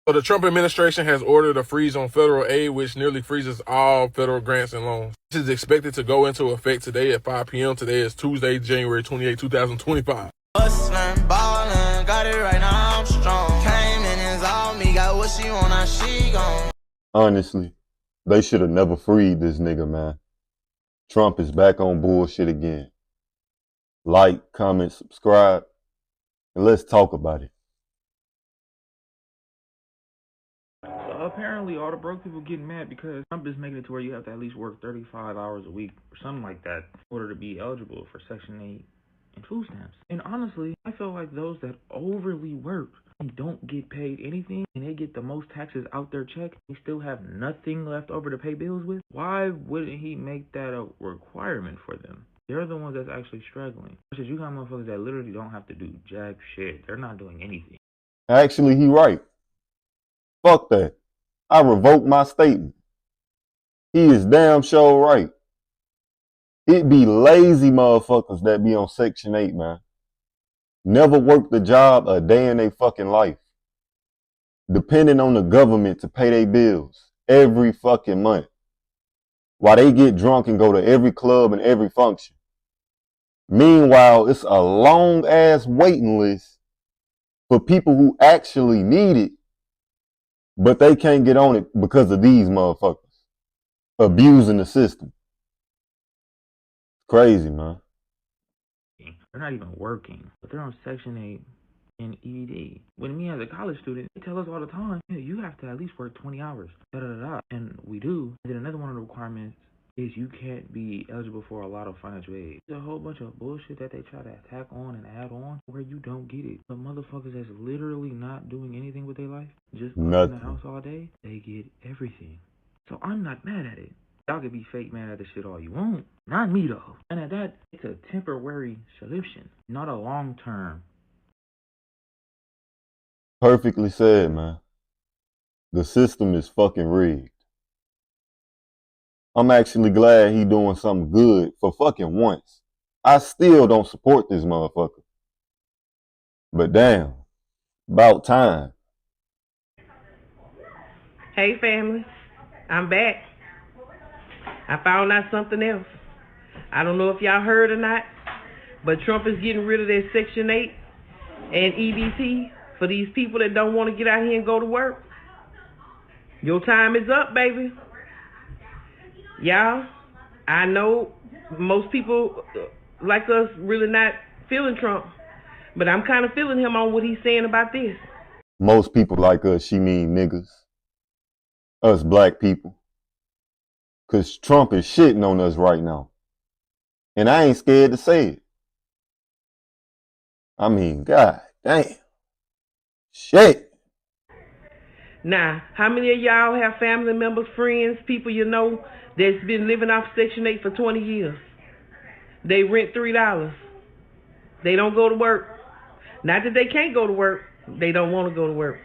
So the Trump administration has ordered a freeze on federal aid, which nearly freezes all federal grants and loans. This is expected to go into effect today at 5 p.m. Today is Tuesday, January 28, 2025. Hustlin', ballin', got it right now, I'm strong. Came in and all me, got what she want, now she gone. Honestly, they should have never freed this nigga, man. Trump is back on bullshit again. Like, comment, subscribe, and let's talk about it. Apparently, all the broke people getting mad because Trump is making it to where you have to at least work 35 hours a week or something like that in order to be eligible for Section 8 and food stamps. And honestly, I feel like those that overly work and don't get paid anything and they get the most taxes out their check, they still have nothing left over to pay bills with. Why wouldn't he make that a requirement for them? They're the ones that's actually struggling. Versus you got motherfuckers that literally don't have to do jack shit. They're not doing anything. Actually, he right. Fuck that. I revoke my statement. He is damn sure right. It be lazy motherfuckers that be on Section 8, man. Never worked a job a day in their fucking life. Depending on the government to pay their bills every fucking month. While they get drunk and go to every club and every function. Meanwhile, it's a long ass waiting list for people who actually need it, but they can't get on it because of these motherfuckers abusing the system. Crazy, man. They're not even working, but they're on Section 8 and EBT. When me as a college student, they tell us all the time, yeah, you have to at least work 20 hours, da-da-da-da. And we do. And then another one of the requirements is you can't be eligible for a lot of financial aid. There's a whole bunch of bullshit that they try to tack on and add on where you don't get it. But motherfuckers that's literally not doing anything with their life, just in the house all day, they get everything. So I'm not mad at it. Y'all can be fake mad at the shit all you want. Not me though. And at that, it's a temporary solution, not a long-term. Perfectly said, man. The system is fucking rigged. I'm actually glad he doing something good for fucking once. I still don't support this motherfucker. But damn, about time. Hey family, I'm back. I found out something else. I don't know if y'all heard or not, but Trump is getting rid of that Section 8 and EBT for these people that don't want to get out here and go to work. Your time is up, baby. Y'all, I know most people like us really not feeling Trump, but I'm kind of feeling him on what he's saying about this. Most people like us, she mean niggas. Us black people. Cause Trump is shitting on us right now. And I ain't scared to say it. I mean, god damn. Shit. Now, how many of y'all have family members, friends, people you know that's been living off Section 8 for 20 years? They rent $3. They don't go to work. Not that they can't go to work. They don't want to go to work.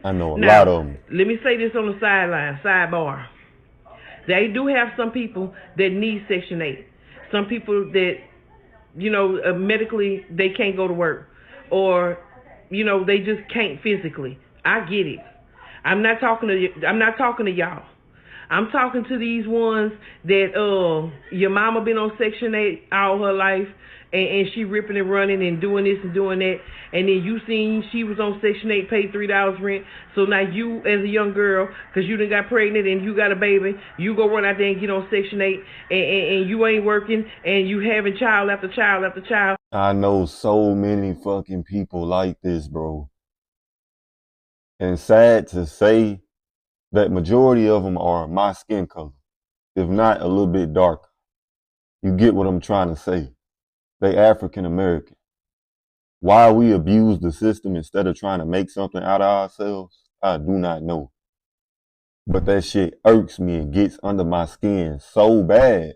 I know a lot of them. Let me say this on the sidebar. They do have some people that need Section 8. Some people that, medically they can't go to work. Or, they just can't physically. I get it. I'm not talking to y'all. I'm talking to these ones that your mama been on Section 8 all her life, and she ripping and running and doing this and doing that, and then you seen she was on Section 8, paid $3 rent, so now you as a young girl, because you done got pregnant and you got a baby, you go run out there and get on Section 8, and you ain't working, and you having child after child after child. I know so many fucking people like this, bro. And sad to say that majority of them are my skin color, if not a little bit darker. You get what I'm trying to say. They African American. Why we abuse the system instead of trying to make something out of ourselves, I do not know. But that shit irks me and gets under my skin so bad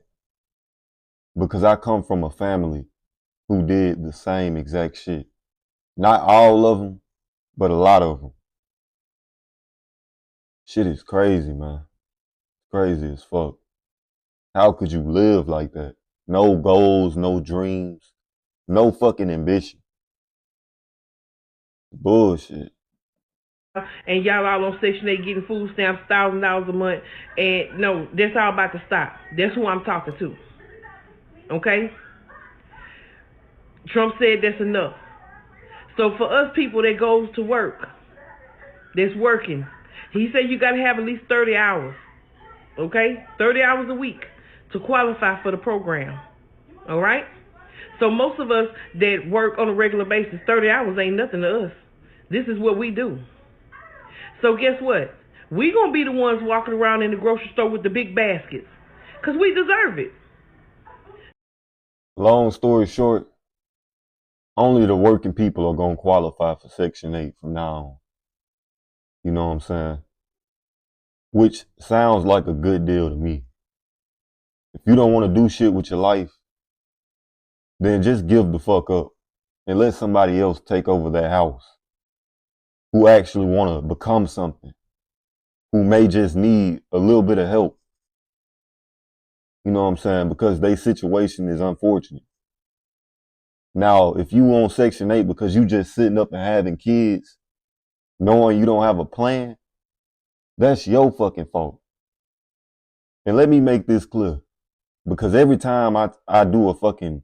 because I come from a family who did the same exact shit. Not all of them, but a lot of them. Shit is crazy, man. Crazy as fuck. How could you live like that? No goals, no dreams, no fucking ambition. Bullshit. and y'all all on Section 8 getting food stamps, $1,000 a month, and no, that's all about to stop. That's who I'm talking to. Okay? Trump said that's enough. So for us people that goes to work, that's working, he said you got to have at least 30 hours. Okay? 30 hours a week to qualify for the program. All right? So most of us that work on a regular basis, 30 hours ain't nothing to us. This is what we do. So guess what? We going to be the ones walking around in the grocery store with the big baskets because we deserve it. Long story short, only the working people are going to qualify for Section 8 from now on. You know what I'm saying? Which sounds like a good deal to me. If you don't want to do shit with your life, then just give the fuck up and let somebody else take over that house who actually want to become something, who may just need a little bit of help. You know what I'm saying? Because their situation is unfortunate. Now, if you on Section 8 because you just sitting up and having kids, knowing you don't have a plan, that's your fucking fault. And let me make this clear, because every time I do a fucking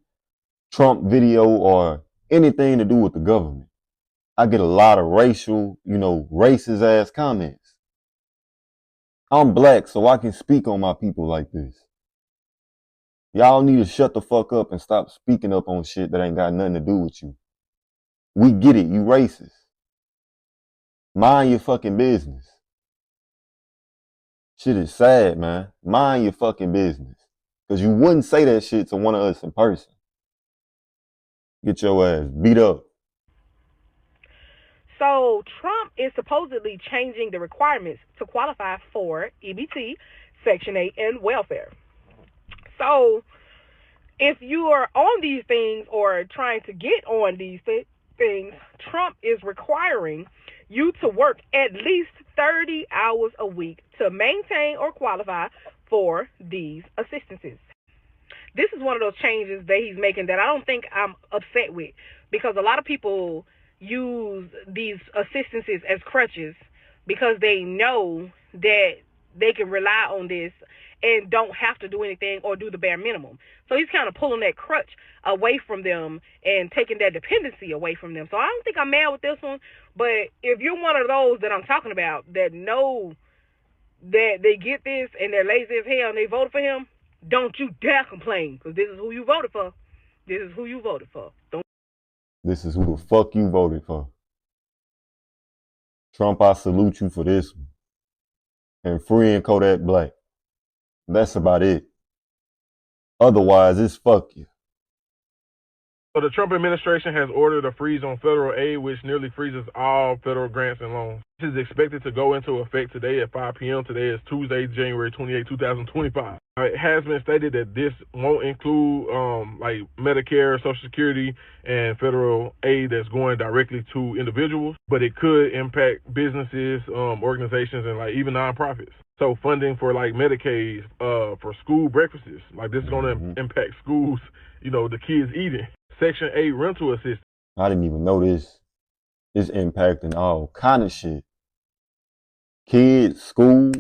Trump video or anything to do with the government, I get a lot of racial, racist ass comments. I'm black, so I can speak on my people like this. Y'all need to shut the fuck up and stop speaking up on shit that ain't got nothing to do with you. We get it, you racist. Mind your fucking business. Shit is sad, man. Mind your fucking business. Because you wouldn't say that shit to one of us in person. Get your ass beat up. So Trump is supposedly changing the requirements to qualify for EBT, Section 8, and welfare. So if you are on these things or trying to get on these things, Trump is requiring you to work at least 30 hours a week to maintain or qualify for these assistances. This is one of those changes that he's making that I don't think I'm upset with, because a lot of people use these assistances as crutches because they know that they can rely on this and don't have to do anything or do the bare minimum. So he's kind of pulling that crutch away from them and taking that dependency away from them. So I don't think I'm mad with this one, but if you're one of those that I'm talking about that know that they get this and they're lazy as hell and they voted for him, don't you dare complain, because this is who you voted for. This is who you voted for. This is who the fuck you voted for. Trump, I salute you for this one. And freeing Kodak Black. That's about it. Otherwise, it's fuck you. So the Trump administration has ordered a freeze on federal aid, which nearly freezes all federal grants and loans. This is expected to go into effect today at 5 p.m. Today is Tuesday, January 28, 2025. It has been stated that this won't include like Medicare, Social Security, and federal aid that's going directly to individuals, but it could impact businesses, organizations, and like even nonprofits. So funding for like Medicaid, for school breakfasts, like this is going to impact schools, the kids eating. Section 8 rental assistance. I didn't even know this. It's impacting all kind of shit. Kids, school.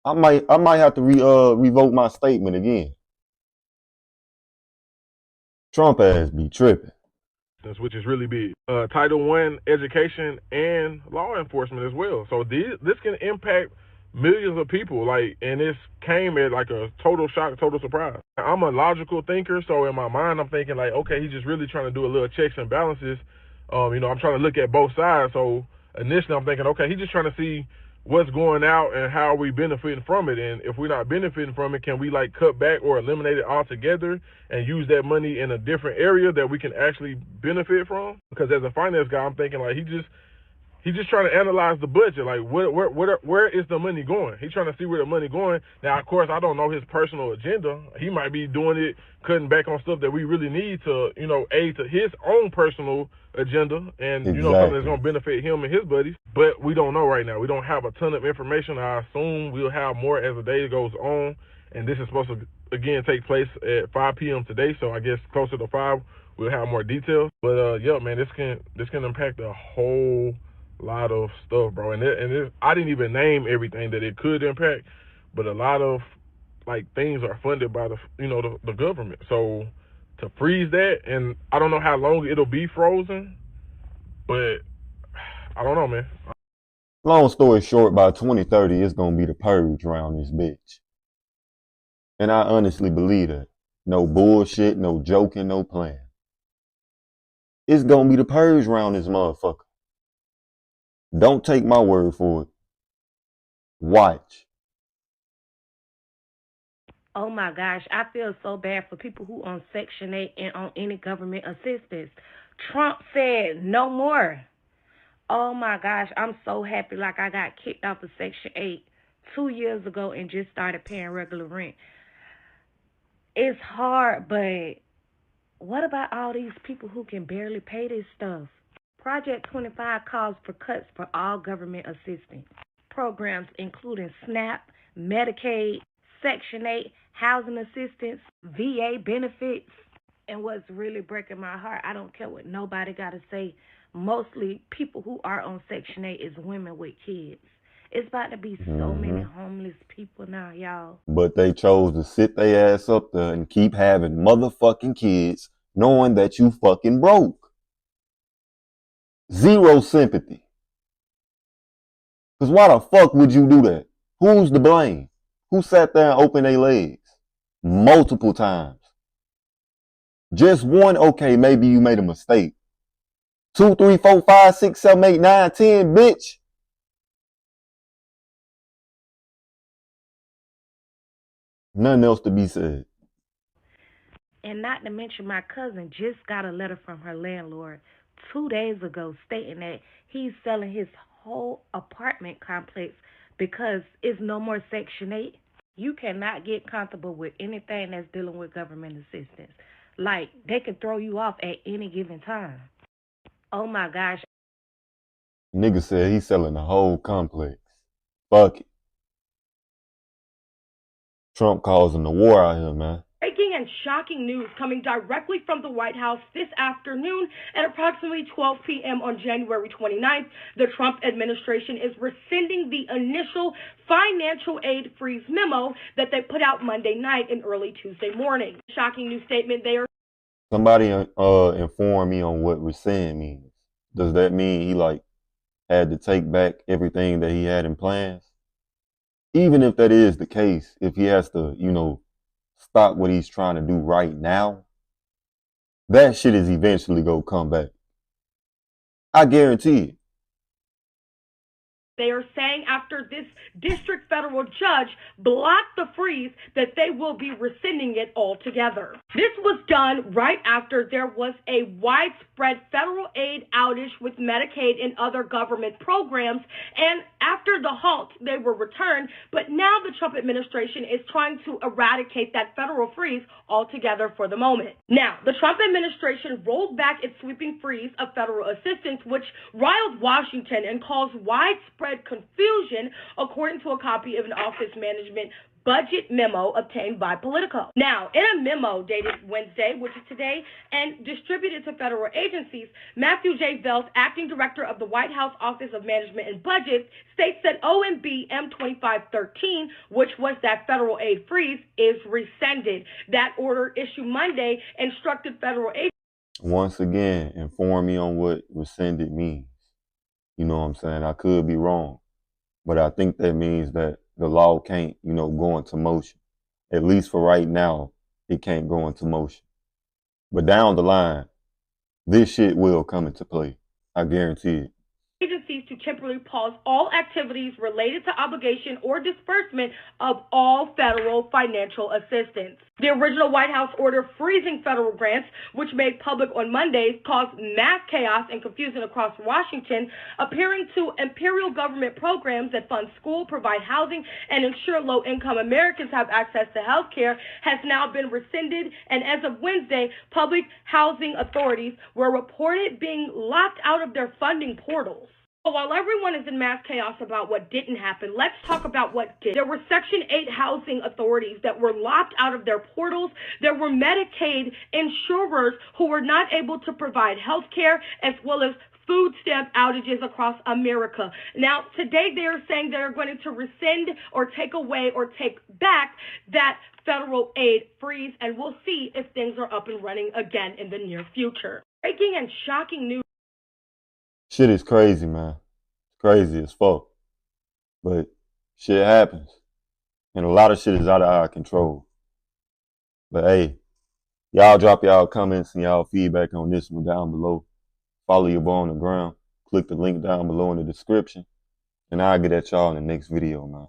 I might have to revoke my statement again. Trump ass be tripping. Which is really big. Title I education and law enforcement as well. So this can impact millions of people, and this came at like a total shock, total surprise. I'm a logical thinker, so in my mind I'm thinking okay, he's just really trying to do a little checks and balances. I'm trying to look at both sides. So initially I'm thinking, okay, he's just trying to see what's going out and how are we benefiting from it, and if we're not benefiting from it, can we cut back or eliminate it altogether and use that money in a different area that we can actually benefit from? Because as a finance guy, I'm thinking he's just trying to analyze the budget. Where is the money going? He's trying to see where the money going. Now, of course, I don't know his personal agenda. He might be doing it, cutting back on stuff that we really need to, aid to his own personal agenda and, exactly. Something that's going to benefit him and his buddies. But we don't know right now. We don't have a ton of information. I assume we'll have more as the day goes on. And this is supposed to, again, take place at 5 p.m. today. So I guess closer to 5, we'll have more details. But yeah, man, this can impact a whole lot of stuff, bro. And I didn't even name everything that it could impact, but a lot of like things are funded by the government. So to freeze that, and I don't know how long it'll be frozen, but I don't know, man. Long story short, by 2030, it's gonna be the purge around this bitch. And I honestly believe that. No bullshit, no joking, no playing. It's gonna be the purge around this motherfucker. Don't take my word for it. Watch. Oh my gosh, I feel so bad for people who on Section 8 and on any government assistance. Trump said no more. Oh my gosh, I'm so happy like I got kicked off of Section 8 2 years ago and just started paying regular rent. It's hard, but what about all these people who can barely pay this stuff? Project 25 calls for cuts for all government assistance programs, including SNAP, Medicaid, Section 8, housing assistance, VA benefits. And what's really breaking my heart, I don't care what nobody got to say, mostly people who are on Section 8 is women with kids. It's about to be so many homeless people now, y'all. But they chose to sit their ass up there and keep having motherfucking kids knowing that you fucking broke. Zero sympathy. Because why the fuck would you do that? Who's to blame? Who sat there and opened their legs? Multiple times. Just one, okay, maybe you made a mistake. 2, 3, 4, 5, 6, 7, 8, 9, 10, bitch. Nothing else to be said. And not to mention my cousin just got a letter from her landlord 2 days ago stating that he's selling his whole apartment complex because it's no more Section 8. You cannot get comfortable with anything that's dealing with government assistance. Like, they can throw you off at any given time. Oh my gosh. Nigga said he's selling the whole complex. Fuck it. Trump causing the war out here, man. Breaking and shocking news coming directly from the White House this afternoon at approximately 12 p.m. on January 29th. The Trump administration is rescinding the initial financial aid freeze memo that they put out Monday night and early Tuesday morning. Shocking new statement there. Somebody inform me on what rescind means. Does that mean he had to take back everything that he had in plans? Even if that is the case, if he has to, stop what he's trying to do right now, that shit is eventually gonna come back. I guarantee it. They are saying after this district federal judge blocked the freeze that they will be rescinding it altogether. This was done right after there was a widespread federal aid outage with Medicaid and other government programs, and after the halt, they were returned, but now the Trump administration is trying to eradicate that federal freeze altogether for the moment. Now, the Trump administration rolled back its sweeping freeze of federal assistance, which riled Washington and caused widespread confusion, according to a copy of an office management budget memo obtained by Politico. Now, in a memo dated Wednesday, which is today, and distributed to federal agencies, Matthew J. Velt, acting director of the White House Office of Management and Budget, states that OMB M2513, which was that federal aid freeze, is rescinded. That order issued Monday instructed federal agencies. Once again, inform me on what rescinded means. You know what I'm saying? I could be wrong, but I think that means that the law can't, go into motion. At least for right now, it can't go into motion. But down the line, this shit will come into play. I guarantee it. Agencies to temporarily pause all activities related to obligation or disbursement of all federal financial assistance. The original White House order freezing federal grants, which made public on Monday, caused mass chaos and confusion across Washington, appearing to imperial government programs that fund school, provide housing, and ensure low-income Americans have access to health care, has now been rescinded, and as of Wednesday, public housing authorities were reported being locked out of their funding portals. While everyone is in mass chaos about what didn't happen, let's talk about what did. There were Section 8 housing authorities that were locked out of their portals. There were Medicaid insurers who were not able to provide health care as well as food stamp outages across America. Now, today they are saying they're going to rescind or take away or take back that federal aid freeze, and we'll see if things are up and running again in the near future. Breaking and shocking news. Shit is crazy, man. It's crazy as fuck. But shit happens. And a lot of shit is out of our control. But hey, y'all drop y'all comments and y'all feedback on this one down below. Follow your boy on the ground. Click the link down below in the description. And I'll get at y'all in the next video, man.